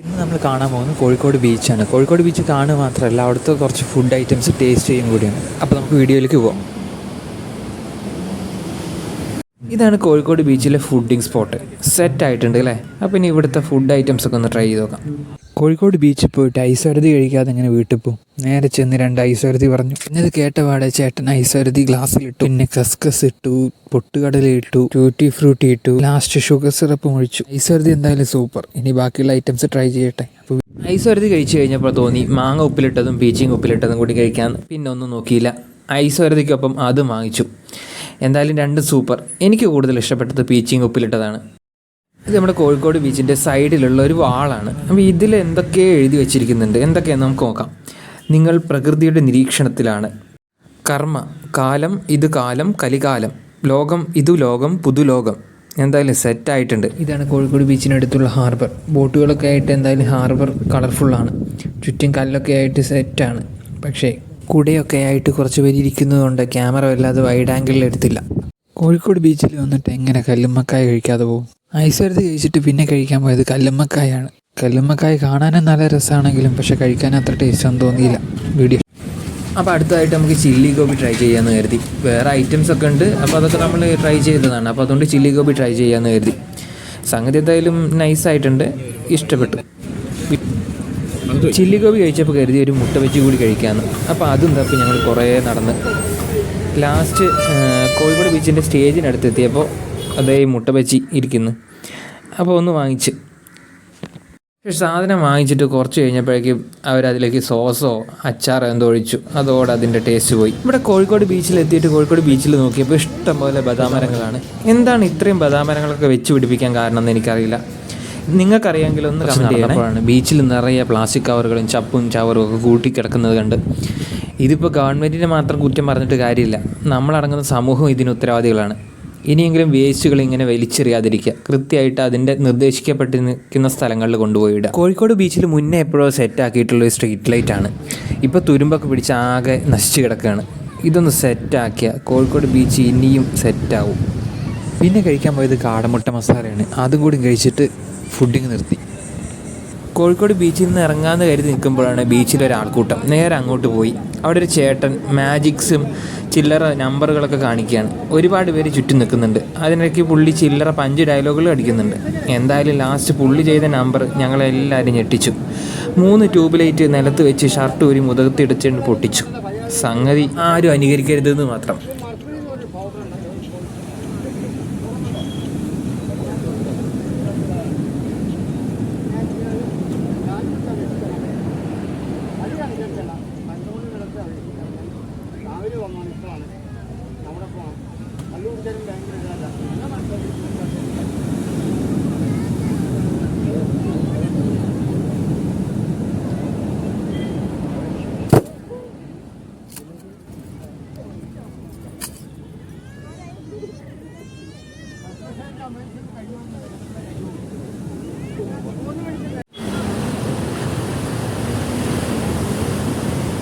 ഇന്ന് നമ്മൾ കാണാൻ പോകുന്നത് കോഴിക്കോട് ബീച്ചാണ്. കോഴിക്കോട് ബീച്ച് കാണുക മാത്രമല്ല, അവിടുത്തെ കുറച്ച് ഫുഡ് ഐറ്റംസ് ടേസ്റ്റ് ചെയ്യും കൂടിയാണ്. അപ്പോൾ നമുക്ക് വീഡിയോയിലേക്ക് പോകാം. ഇതാണ് കോഴിക്കോട് ബീച്ചിലെ ഫുഡിങ് സ്പോട്ട്. സെറ്റ് ആയിട്ടുണ്ട് അല്ലേ? അപ്പോൾ ഇനി ഇവിടുത്തെ ഫുഡ് ഐറ്റംസ് ഒക്കെ ഒന്ന് ട്രൈ ചെയ്ത് നോക്കാം. കോഴിക്കോട് ബീച്ചിൽ പോയിട്ട് ഐസ് കഴിക്കാതെ ഇങ്ങനെ വീട്ടിൽ പോകും. നേരെ ചെന്ന് 2 ഐസ് പറഞ്ഞു. പിന്നെ ഇത് കേട്ടപാടെ ചേട്ടൻ ഐസ് ഗ്ലാസ്സിലിട്ടു. പിന്നെ കസ്കസ് ഇട്ടു, പൊട്ടുകടല ഇട്ടു, ട്യൂട്ടി ഫ്രൂട്ടി ഇട്ടു, ലാസ്റ്റ് ഷുഗർ സിറപ്പ് ഒഴിച്ചു. ഐസ് എന്തായാലും സൂപ്പർ. ഇനി ബാക്കിയുള്ള ഐറ്റംസ് ട്രൈ ചെയ്യട്ടെ. അപ്പോൾ ഐസ് കഴിച്ച് കഴിഞ്ഞപ്പോൾ തോന്നി മാങ്ങ ഉപ്പിലിട്ടതും പീച്ചിങ് ഉപ്പിലിട്ടതും കൂടി കഴിക്കാമെന്ന്. പിന്നെ ഒന്നും നോക്കിയില്ല, ഐസ് അതും വാങ്ങിച്ചു. എന്തായാലും രണ്ടും സൂപ്പർ. എനിക്ക് കൂടുതൽ ഇഷ്ടപ്പെട്ടത് പീച്ചിങ് ഉപ്പിലിട്ടതാണ്. ഇത് നമ്മുടെ കോഴിക്കോട് ബീച്ചിൻ്റെ സൈഡിലുള്ള ഒരു വാളാണ്. അപ്പോൾ ഇതിൽ എന്തൊക്കെ എഴുതി വെച്ചിരിക്കുന്നുണ്ട്, എന്തൊക്കെയാണെന്ന് നമുക്ക് നോക്കാം. നിങ്ങൾ പ്രകൃതിയുടെ നിരീക്ഷണത്തിലാണ്. കർമ്മ കാലം, ഇത് കാലം, കലികാലം, ലോകം, ഇതു ലോകം, പുതുലോകം. എന്തായാലും സെറ്റായിട്ടുണ്ട്. ഇതാണ് കോഴിക്കോട് ബീച്ചിനടുത്തുള്ള ഹാർബർ. ബോട്ടുകളൊക്കെ ആയിട്ട് എന്തായാലും ഹാർബർ കളർഫുള്ളാണ്. ചുറ്റും കല്ലൊക്കെ ആയിട്ട് സെറ്റാണ്. പക്ഷേ കുടയൊക്കെ ആയിട്ട് കുറച്ച് പേര് ഇരിക്കുന്നതുകൊണ്ട് ക്യാമറ വല്ലാതെ വൈഡ് ആംഗിളിൽ എടുത്തില്ല. കോഴിക്കോട് ബീച്ചിൽ വന്നിട്ട് എങ്ങനെ കല്ലുമ്മക്കായ കഴിക്കാതെ പോകും? ഐസ് കഴിച്ചിട്ട് പിന്നെ കഴിക്കാൻ പോയത് കല്ലുമ്മക്കായാണ്. കല്ലുമ്മക്കായ കാണാനും നല്ല രസമാണെങ്കിലും പക്ഷെ കഴിക്കാൻ അത്ര ടേസ്റ്റ് ഒന്നും തോന്നിയില്ല. വീഡിയോ അപ്പോൾ അടുത്തതായിട്ട് നമുക്ക് ചില്ലി ഗോബി ട്രൈ ചെയ്യാമെന്ന് കരുതി. വേറെ ഐറ്റംസ് ഒക്കെ ഉണ്ട്, അപ്പോൾ അതൊക്കെ നമ്മൾ ട്രൈ ചെയ്തതാണ്. അപ്പോൾ അതുകൊണ്ട് ചില്ലി ഗോബി ട്രൈ ചെയ്യാമെന്ന് കരുതി. സംഗതി എന്തായാലും നൈസായിട്ടുണ്ട്, ഇഷ്ടപ്പെട്ടു. ചില്ലി ഗോബി കഴിച്ചപ്പോൾ കരുതി ഒരു മുട്ട വെച്ച് കൂടി കഴിക്കാമെന്ന്. അപ്പോൾ അതും തപ്പി ഞങ്ങൾ കുറേ നടന്ന് ലാസ്റ്റ് കോഴിക്കോട് ബീച്ചിൻ്റെ സ്റ്റേജിനടുത്ത് എത്തിയപ്പോൾ അതേ മുട്ട വെച്ച് ഇരിക്കുന്നു. അപ്പോൾ ഒന്ന് വാങ്ങിച്ച്. പക്ഷേ സാധനം വാങ്ങിച്ചിട്ട് കുറച്ച് കഴിഞ്ഞപ്പോഴേക്കും അവരതിലേക്ക് സോസോ അച്ചാറോ എന്തോ ഒഴിച്ചു. അതോടെ അതിൻ്റെ ടേസ്റ്റ് പോയി. ഇവിടെ കോഴിക്കോട് ബീച്ചിലെത്തിയിട്ട് കോഴിക്കോട് ബീച്ചിൽ നോക്കിയപ്പോൾ ഇഷ്ടംപോലെ ബദാമരങ്ങളാണ്. എന്താണ് ഇത്രയും ബദാമരങ്ങളൊക്കെ വെച്ച് പിടിപ്പിക്കാൻ കാരണം എന്ന് എനിക്കറിയില്ല. നിങ്ങൾക്കറിയാമെങ്കിൽ ഒന്ന് കമൻറ്റ് ചെയ്യണപ്പോഴാണ് ബീച്ചിൽ നിറയെ പ്ലാസ്റ്റിക് കവറുകളും ചപ്പും ചവറും ഒക്കെ കൂട്ടിക്കിടക്കുന്നത് കണ്ട്. ഇതിപ്പോൾ ഗവൺമെൻറ്റിനെ മാത്രം കുറ്റം പറഞ്ഞിട്ട് കാര്യമില്ല, നമ്മളടങ്ങുന്ന സമൂഹം ഇതിന് ഉത്തരവാദികളാണ്. ഇനിയെങ്കിലും വേസ്റ്റുകൾ ഇങ്ങനെ വലിച്ചെറിയാതിരിക്കുക, കൃത്യമായിട്ട് അതിൻ്റെ നിർദ്ദേശിക്കപ്പെട്ട് നിൽക്കുന്ന സ്ഥലങ്ങളിൽ കൊണ്ടുപോയിടുക. കോഴിക്കോട് ബീച്ചിൽ മുന്നേ എപ്പോഴോ സെറ്റാക്കിയിട്ടുള്ളൊരു സ്ട്രീറ്റ് ലൈറ്റാണ്. ഇപ്പോൾ തുരുമ്പൊക്കെ പിടിച്ച് ആകെ നശിച്ച് കിടക്കുകയാണ്. ഇതൊന്ന് സെറ്റാക്കിയ കോഴിക്കോട് ബീച്ച് ഇനിയും സെറ്റാവും. പിന്നെ കഴിക്കാൻ പോയത് കാടമുട്ട മസാലയാണ്. അതും കൂടി കഴിച്ചിട്ട് ഫുഡിങ് നിർത്തി. കോഴിക്കോട് ബീച്ചിൽ നിന്ന് ഇറങ്ങാമെന്ന് കരുതി നിൽക്കുമ്പോഴാണ് ബീച്ചിലൊരാൾക്കൂട്ടം. നേരെ അങ്ങോട്ട് പോയി. അവിടെ ഒരു ചേട്ടൻ മാജിക്സും ചില്ലറ നമ്പറുകളൊക്കെ കാണിക്കുകയാണ്. ഒരുപാട് പേര് ചുറ്റും നിൽക്കുന്നുണ്ട്. അതിനിടയ്ക്ക് പുള്ളി ചില്ലറ 5 ഡയലോഗുകൾ അടിക്കുന്നുണ്ട്. എന്തായാലും ലാസ്റ്റ് പുള്ളി ചെയ്ത നമ്പർ ഞങ്ങളെല്ലാവരും ഞെട്ടിച്ചു. 3 ട്യൂബ് ലൈറ്റ് നിലത്ത് വെച്ച് ഷർട്ട് ഒരു മുതകത്തിടിച്ചുകൊണ്ട് പൊട്ടിച്ചു. സംഗതി ആരും അനുകരിക്കരുതെന്ന് മാത്രം.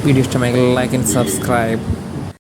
വീഡിയോ ഇഷ്ടമായെങ്കിൽ ലൈക്ക് ആൻഡ് സബ്സ്ക്രൈബ്.